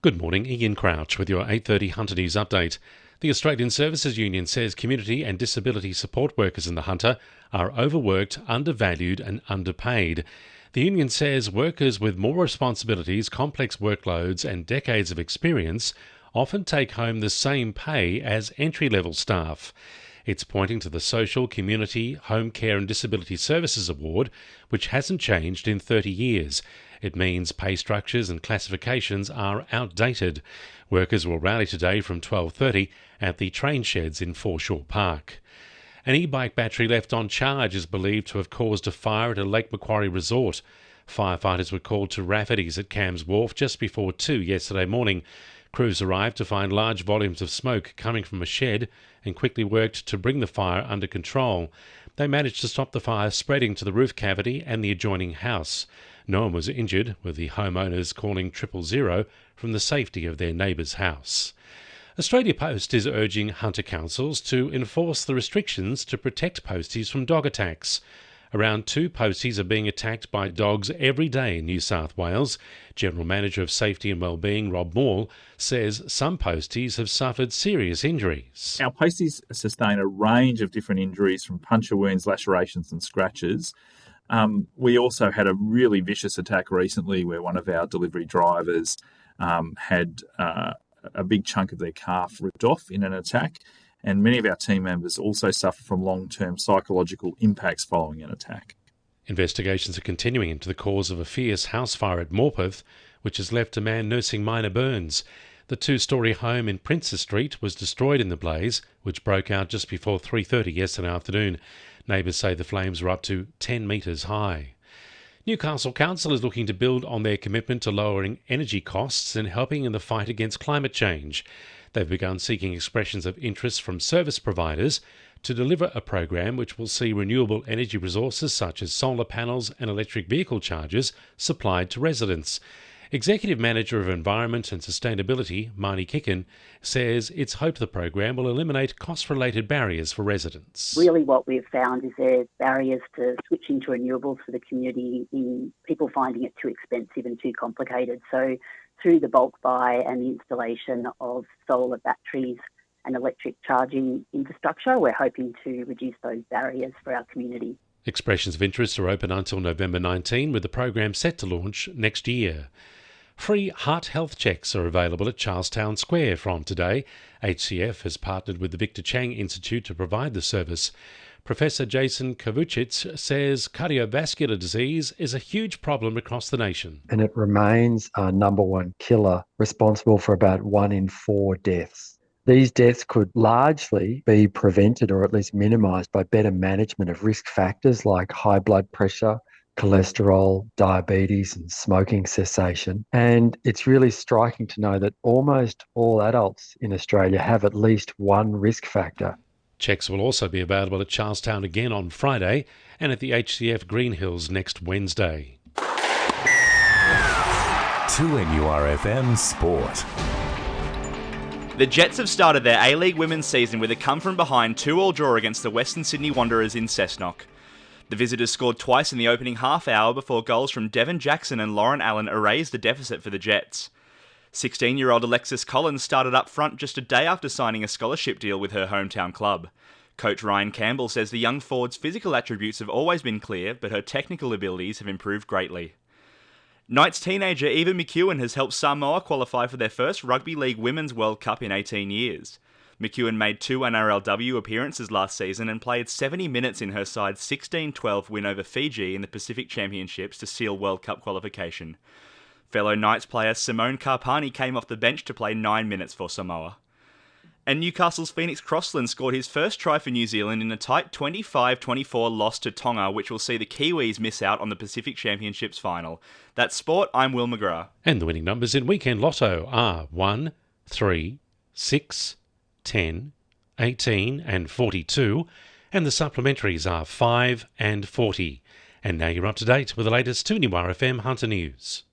Good morning, Ian Crouch with your 8:30 Hunter News update. The Australian Services Union says community and disability support workers in the Hunter are overworked, undervalued and underpaid. The union says workers with more responsibilities, complex workloads and decades of experience often take home the same pay as entry-level staff. It's pointing to the Social, Community, Home Care and Disability Services Award, which hasn't changed in 30 years. It means pay structures and classifications are outdated. Workers will rally today from 12:30 at the train sheds in Foreshore Park. An e-bike battery left on charge is believed to have caused a fire at a Lake Macquarie resort. Firefighters were called to Rafferty's at Cam's Wharf just before 2 yesterday morning. Crews arrived to find large volumes of smoke coming from a shed and quickly worked to bring the fire under control. They managed to stop the fire spreading to the roof cavity and the adjoining house. No one was injured, with the homeowners calling 000 from the safety of their neighbour's house. Australia Post is urging hunter councils to enforce the restrictions to protect posties from dog attacks. Around 2 posties are being attacked by dogs every day in New South Wales. General Manager of Safety and Wellbeing, Rob Moore, says some posties have suffered serious injuries. Our posties sustain a range of different injuries from puncture wounds, lacerations and scratches. We also had a really vicious attack recently where one of our delivery drivers had a big chunk of their calf ripped off in an attack. And many of our team members also suffer from long-term psychological impacts following an attack. Investigations are continuing into the cause of a fierce house fire at Morpeth, which has left a man nursing minor burns. The 2-storey home in Princes Street was destroyed in the blaze, which broke out just before 3:30 yesterday afternoon. Neighbours say the flames were up to 10 metres high. Newcastle Council is looking to build on their commitment to lowering energy costs and helping in the fight against climate change. They've begun seeking expressions of interest from service providers to deliver a program which will see renewable energy resources such as solar panels and electric vehicle chargers supplied to residents. Executive Manager of Environment and Sustainability, Marnie Kicken, says it's hoped the program will eliminate cost-related barriers for residents. Really what we've found is there's barriers to switching to renewables for the community in people finding it too expensive and too complicated. So through the bulk buy and the installation of solar batteries and electric charging infrastructure, we're hoping to reduce those barriers for our community. Expressions of interest are open until November 19, with the program set to launch next year. Free heart health checks are available at Charlestown Square from today. HCF has partnered with the Victor Chang Institute to provide the service. Professor Jason Kavuchitz says cardiovascular disease is a huge problem across the nation. And it remains our number one killer, responsible for about 1 in 4 deaths. These deaths could largely be prevented or at least minimised by better management of risk factors like high blood pressure, cholesterol, diabetes and smoking cessation. And it's really striking to know that almost all adults in Australia have at least one risk factor. Checks will also be available at Charlestown again on Friday and at the HCF Green Hills next Wednesday. 2NURFM Sport. The Jets have started their A-League women's season with a come-from-behind 2-2 draw against the Western Sydney Wanderers in Cessnock. The visitors scored twice in the opening half hour before goals from Devon Jackson and Lauren Allen erased the deficit for the Jets. 16-year-old Alexis Collins started up front just a day after signing a scholarship deal with her hometown club. Coach Ryan Campbell says the young forward's physical attributes have always been clear, but her technical abilities have improved greatly. Knights teenager Eva McEwen has helped Samoa qualify for their first Rugby League Women's World Cup in 18 years. McEwen made 2 NRLW appearances last season and played 70 minutes in her side's 16-12 win over Fiji in the Pacific Championships to seal World Cup qualification. Fellow Knights player Simone Carpani came off the bench to play 9 minutes for Samoa. And Newcastle's Phoenix Crossland scored his first try for New Zealand in a tight 25-24 loss to Tonga, which will see the Kiwis miss out on the Pacific Championships final. That's sport, I'm Will McGrath. And the winning numbers in Weekend Lotto are 1, 3, 6, 10, 18 and 42, and the supplementaries are 5 and 40. And now you're up to date with the latest 2NURFM Hunter News.